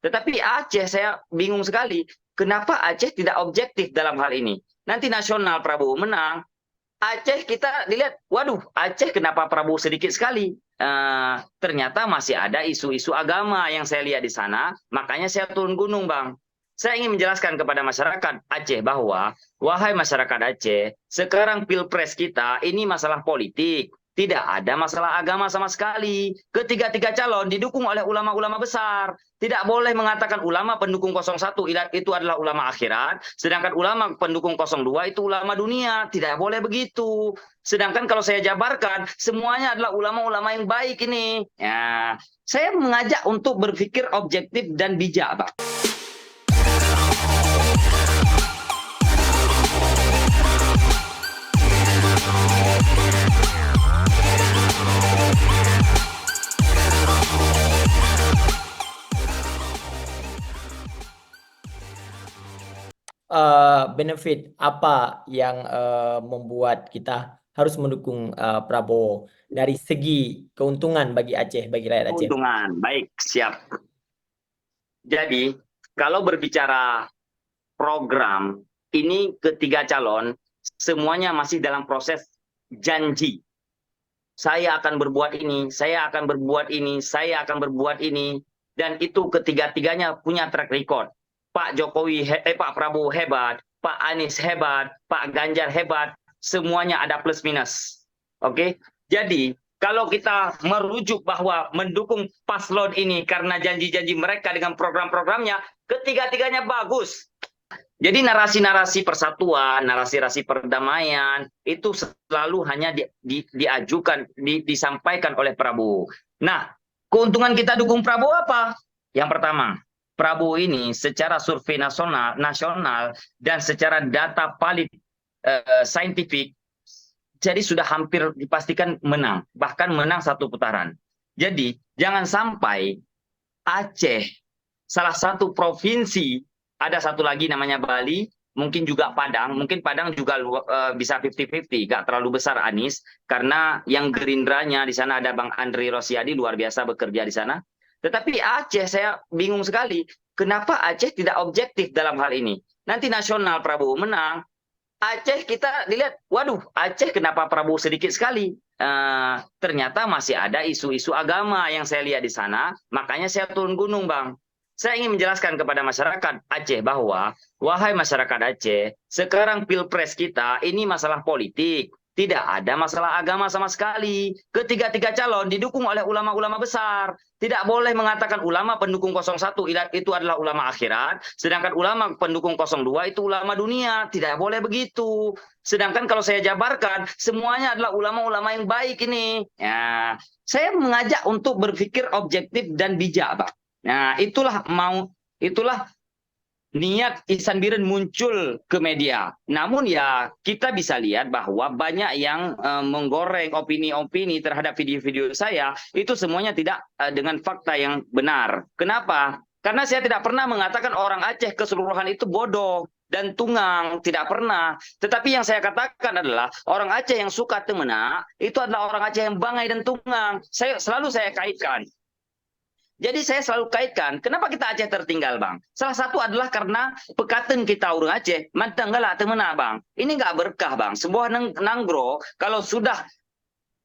Tetapi Aceh saya bingung sekali, kenapa Aceh tidak objektif dalam hal ini? Nanti nasional Prabowo menang, Aceh kita dilihat, waduh, Aceh kenapa Prabowo sedikit sekali? Ternyata masih ada isu-isu agama yang saya lihat di sana, makanya saya turun gunung, Bang. Saya ingin menjelaskan kepada masyarakat Aceh bahwa, wahai masyarakat Aceh, sekarang pilpres kita ini masalah politik, tidak ada masalah agama sama sekali. Ketiga-tiga calon didukung oleh ulama-ulama besar. Tidak boleh mengatakan ulama pendukung 01 itu adalah ulama akhirat, sedangkan ulama pendukung 02 itu ulama dunia. Tidak boleh begitu. Sedangkan kalau saya jabarkan, semuanya adalah ulama-ulama yang baik ini. Ya, saya mengajak untuk berpikir objektif dan bijak, Bang. Benefit apa yang membuat kita harus mendukung Prabowo dari segi keuntungan bagi Aceh, bagi rakyat Aceh? Keuntungan, baik, siap. Jadi, kalau berbicara program, ini ketiga calon, semuanya masih dalam proses janji. Saya akan berbuat ini, saya akan berbuat ini, saya akan berbuat ini, dan itu ketiga-tiganya punya track record. Pak Jokowi, Pak Prabowo hebat, Pak Anies hebat, Pak Ganjar hebat, semuanya ada plus minus. Oke, jadi kalau kita merujuk bahwa mendukung paslon ini karena janji-janji mereka dengan program-programnya, ketiga-tiganya bagus. Jadi narasi-narasi persatuan, narasi-narasi perdamaian itu selalu hanya diajukan, disampaikan oleh Prabowo. Nah, keuntungan kita dukung Prabowo apa? Yang pertama, Prabowo ini secara survei nasional dan secara data valid saintifik, jadi sudah hampir dipastikan menang, bahkan menang satu putaran. Jadi jangan sampai Aceh, salah satu provinsi, ada satu lagi namanya Bali, mungkin juga Padang, mungkin Padang juga bisa 50-50, gak terlalu besar Anies, karena yang Gerindranya di sana ada Bang Andri Rosiadi, luar biasa bekerja di sana. Tetapi Aceh saya bingung sekali, kenapa Aceh tidak objektif dalam hal ini? Nanti nasional Prabowo menang, Aceh kita dilihat, waduh, Aceh kenapa Prabowo sedikit sekali? Ternyata masih ada isu-isu agama yang saya lihat di sana, makanya saya turun gunung, Bang. Saya ingin menjelaskan kepada masyarakat Aceh bahwa, wahai masyarakat Aceh, sekarang pilpres kita ini masalah politik, tidak ada masalah agama sama sekali. Ketiga-tiga calon didukung oleh ulama-ulama besar. Tidak boleh mengatakan ulama pendukung 01 itu adalah ulama akhirat, sedangkan ulama pendukung 02 itu ulama dunia. Tidak boleh begitu. Sedangkan kalau saya jabarkan, semuanya adalah ulama-ulama yang baik ini. Ya, saya mengajak untuk berpikir objektif dan bijak, Pak. Nah, itulah niat Ihsan Biren muncul ke media. Namun ya kita bisa lihat bahwa banyak yang menggoreng opini-opini terhadap video-video saya, itu semuanya tidak dengan fakta yang benar. Kenapa? Karena saya tidak pernah mengatakan orang Aceh keseluruhan itu bodoh dan tunggang, tidak pernah. Tetapi yang saya katakan adalah orang Aceh yang suka temena, itu adalah orang Aceh yang bangai dan tunggang. Selalu saya kaitkan. Jadi saya selalu kaitkan, kenapa kita Aceh tertinggal, Bang? Salah satu adalah karena pekaten kita orang Aceh, mantanggala temena, Bang. Ini nggak berkah, Bang. Sebuah nanggro, kalau sudah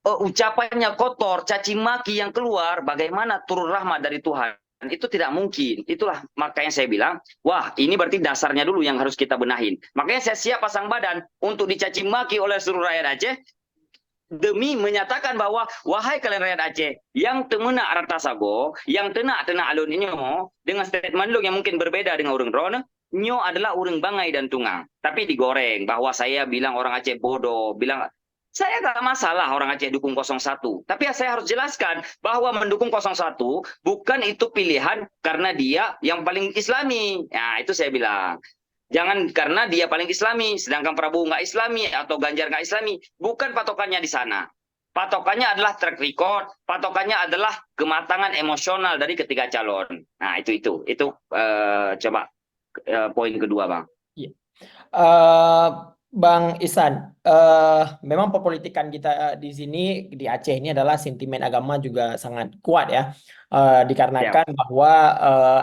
ucapannya kotor, caci maki yang keluar, bagaimana turun rahmat dari Tuhan? Itu tidak mungkin. Itulah makanya saya bilang, wah ini berarti dasarnya dulu yang harus kita benahin. Makanya saya siap pasang badan untuk dicaci maki oleh seluruh rakyat Aceh, demi menyatakan bahwa wahai kalian rakyat Aceh yang temena Artasago, yang tena alun inyo dengan statement lu yang mungkin berbeda dengan orang Ron, nyo adalah orang bangai dan tunggang. Tapi digoreng bahwa saya bilang orang Aceh bodoh, bilang saya gak masalah orang Aceh dukung 01. Tapi saya harus jelaskan bahwa mendukung 01 bukan itu pilihan karena dia yang paling islami. Nah, itu saya bilang. Jangan karena dia paling islami, sedangkan Prabowo nggak islami atau Ganjar nggak islami. Bukan patokannya di sana. Patokannya adalah track record, patokannya adalah kematangan emosional dari ketiga calon. Nah, itu coba poin kedua, Bang. Iya. Bang Ihsan, memang perpolitikan kita di sini di Aceh ini adalah sentimen agama juga sangat kuat ya. Ya, Dikarenakan bahwa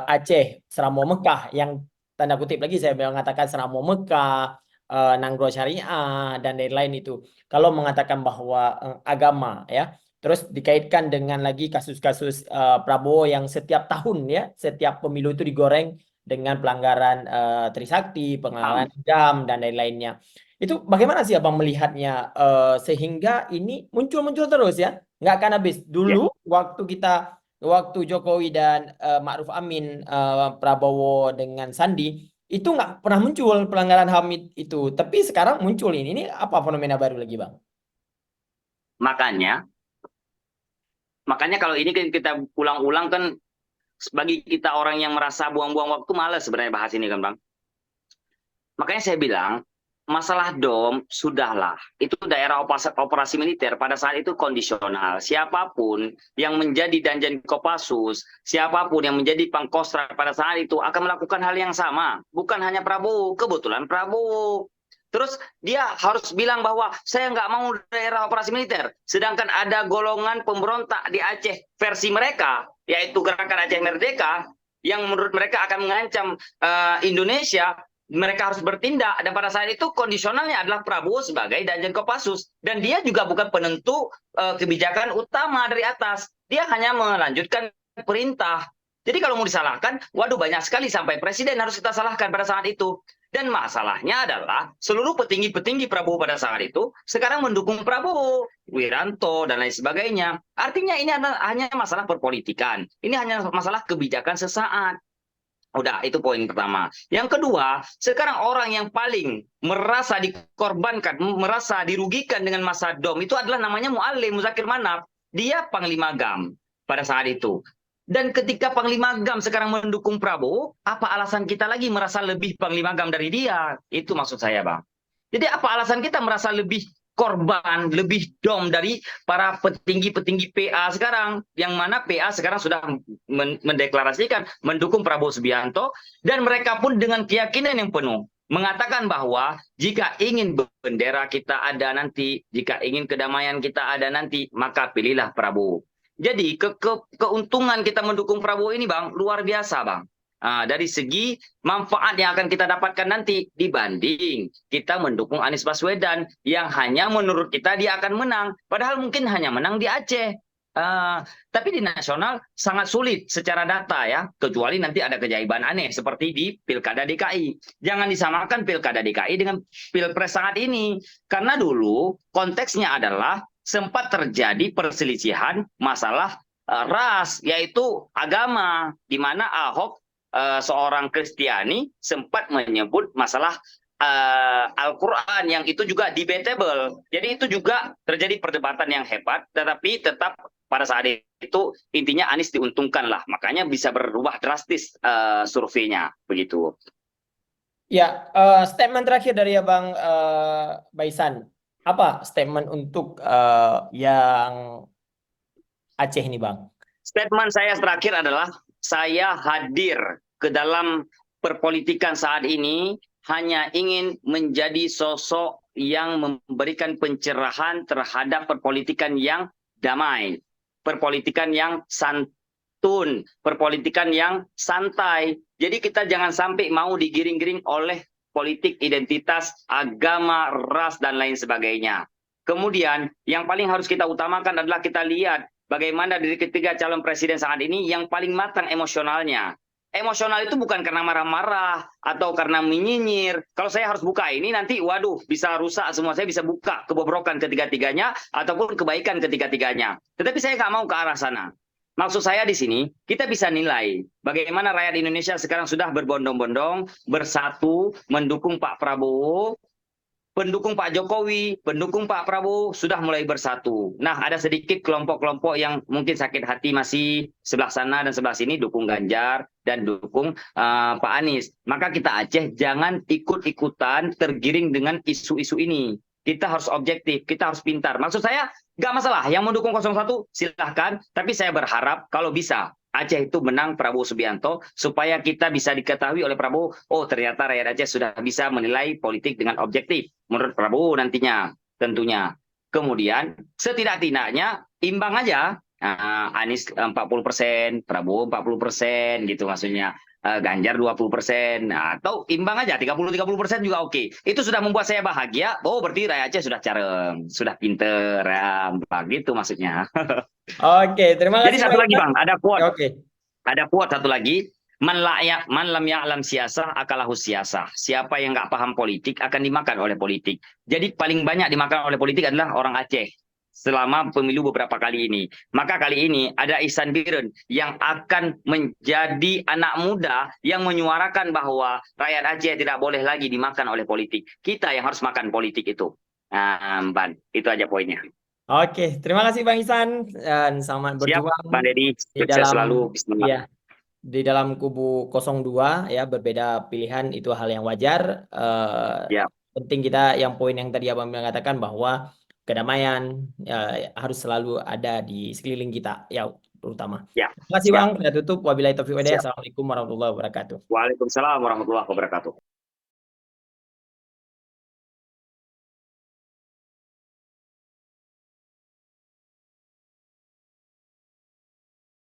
Aceh, Seramau Mekah yang tanda kutip lagi saya mengatakan Seramau Mekah, Nanggro Syariah dan lain-lain itu. Kalau mengatakan bahwa agama ya, terus dikaitkan dengan lagi kasus-kasus Prabowo yang setiap tahun ya, setiap pemilu itu digoreng dengan pelanggaran Trisakti, pelanggaran paham. HAM dan lain-lainnya. Itu bagaimana sih Abang melihatnya sehingga ini muncul-muncul terus ya, nggak akan habis. Ya, Dulu waktu Jokowi dan Ma'ruf Amin, Prabowo dengan Sandi itu nggak pernah muncul pelanggaran HAM itu, tapi sekarang muncul ini. Ini apa fenomena baru lagi Bang? makanya, makanya kalau ini kan kita ulang-ulang kan, bagi kita orang yang merasa buang-buang waktu malas sebenarnya bahas ini kan Bang. Makanya saya bilang, masalah DOM sudahlah. Itu daerah operasi militer pada saat itu kondisional. Siapapun yang menjadi Danjen Kopassus, siapapun yang menjadi Pangkostrat pada saat itu akan melakukan hal yang sama. Bukan hanya Prabowo, kebetulan Prabowo. Terus dia harus bilang bahwa saya nggak mau daerah operasi militer. Sedangkan ada golongan pemberontak di Aceh versi mereka, yaitu Gerakan Aceh Merdeka, yang menurut mereka akan mengancam Indonesia, mereka harus bertindak, dan pada saat itu kondisionalnya adalah Prabowo sebagai Danjen Kopassus, dan dia juga bukan penentu kebijakan utama dari atas, dia hanya melanjutkan perintah. Jadi kalau mau disalahkan, waduh banyak sekali, sampai presiden harus kita salahkan pada saat itu. Dan masalahnya adalah seluruh petinggi-petinggi Prabowo pada saat itu sekarang mendukung Prabowo, Wiranto dan lain sebagainya. Artinya ini hanya masalah perpolitikan, ini hanya masalah kebijakan sesaat. Udah, itu poin pertama. Yang kedua, sekarang orang yang paling merasa dikorbankan, merasa dirugikan dengan masa DOM itu adalah namanya Muallim Muzakir Manaf. Dia Panglima GAM pada saat itu. Dan ketika Panglima GAM sekarang mendukung Prabowo, apa alasan kita lagi merasa lebih Panglima GAM dari dia? Itu maksud saya, Bang. Jadi apa alasan kita merasa lebih korban, lebih dom dari para petinggi-petinggi PA sekarang, yang mana PA sekarang sudah mendeklarasikan mendukung Prabowo Subianto, dan mereka pun dengan keyakinan yang penuh mengatakan bahwa jika ingin bendera kita ada nanti, jika ingin kedamaian kita ada nanti, maka pilihlah Prabowo. Jadi keuntungan kita mendukung Prabowo ini, Bang, luar biasa, Bang. Dari segi manfaat yang akan kita dapatkan nanti dibanding kita mendukung Anies Baswedan yang hanya menurut kita dia akan menang, padahal mungkin hanya menang di Aceh. Tapi di nasional sangat sulit secara data ya, kecuali nanti ada keajaiban aneh seperti di Pilkada DKI. Jangan disamakan Pilkada DKI dengan Pilpres saat ini, karena dulu konteksnya adalah sempat terjadi perselisihan masalah ras, yaitu agama, di mana Ahok seorang Kristiani sempat menyebut masalah Al-Quran yang itu juga debatable. Jadi itu juga terjadi perdebatan yang hebat, tetapi tetap pada saat itu intinya Anies diuntungkan lah, makanya bisa berubah drastis surveinya begitu. Ya, statement terakhir dari Abang Baisan, apa statement untuk yang Aceh ini Bang? Statement saya terakhir adalah saya hadir ke dalam perpolitikan saat ini hanya ingin menjadi sosok yang memberikan pencerahan terhadap perpolitikan yang damai, perpolitikan yang santun, perpolitikan yang santai. Jadi kita jangan sampai mau digiring-giring oleh politik identitas, agama, ras, dan lain sebagainya. Kemudian yang paling harus kita utamakan adalah kita lihat bagaimana dari ketiga calon presiden saat ini yang paling matang emosionalnya. Emosional itu bukan karena marah-marah atau karena menyinyir. Kalau saya harus buka ini nanti, waduh, bisa rusak semua. Saya bisa buka kebobrokan ketiga-tiganya ataupun kebaikan ketiga-tiganya. Tetapi saya nggak mau ke arah sana. Maksud saya di sini, kita bisa nilai bagaimana rakyat Indonesia sekarang sudah berbondong-bondong, bersatu, mendukung Pak Prabowo, pendukung Pak Jokowi, pendukung Pak Prabowo sudah mulai bersatu. Nah, ada sedikit kelompok-kelompok yang mungkin sakit hati masih sebelah sana dan sebelah sini dukung Ganjar dan dukung Pak Anies. Maka kita Aceh jangan ikut-ikutan tergiring dengan isu-isu ini. Kita harus objektif, kita harus pintar. Maksud saya, nggak masalah. Yang mendukung 01 silahkan, tapi saya berharap kalau bisa Aceh itu menang Prabowo Subianto supaya kita bisa diketahui oleh Prabowo, oh ternyata rakyat Aceh sudah bisa menilai politik dengan objektif menurut Prabowo nantinya tentunya. Kemudian setidak-tidaknya imbang aja. Anies 40%, Prabowo 40% gitu maksudnya. Ganjar 20%, atau imbang aja 30-30% juga oke. Itu sudah membuat saya bahagia. Oh berarti rakyat Aceh sudah carem, sudah pinter, ya, gitu maksudnya. Oke, terima Jadi kasih satu Bang lagi Isan. Bang, ada Oke. quote satu lagi. Man lam ya'lam siasah akalahu siasah. Siapa yang nggak paham politik akan dimakan oleh politik. Jadi paling banyak dimakan oleh politik adalah orang Aceh selama pemilu beberapa kali ini. Maka kali ini ada Ihsan Biren yang akan menjadi anak muda yang menyuarakan bahwa rakyat Aceh tidak boleh lagi dimakan oleh politik. Kita yang harus makan politik itu. Nah, Ban, itu aja poinnya. Oke, terima kasih Bang Isan dan selamat Siap, berjuang Bang Deddy. di Sukses dalam selalu. Bismillah. ya di dalam kubu 02 ya, berbeda pilihan itu hal yang wajar. Siap. Penting kita yang poin yang tadi Abang mengatakan bahwa kedamaian harus selalu ada di sekeliling kita ya, terutama. Ya, Terima kasih Bang. siap. Kita tutup. Wabillahi taufiq walhidayah. Siap. Assalamualaikum warahmatullahi wabarakatuh. Waalaikumsalam warahmatullahi wabarakatuh.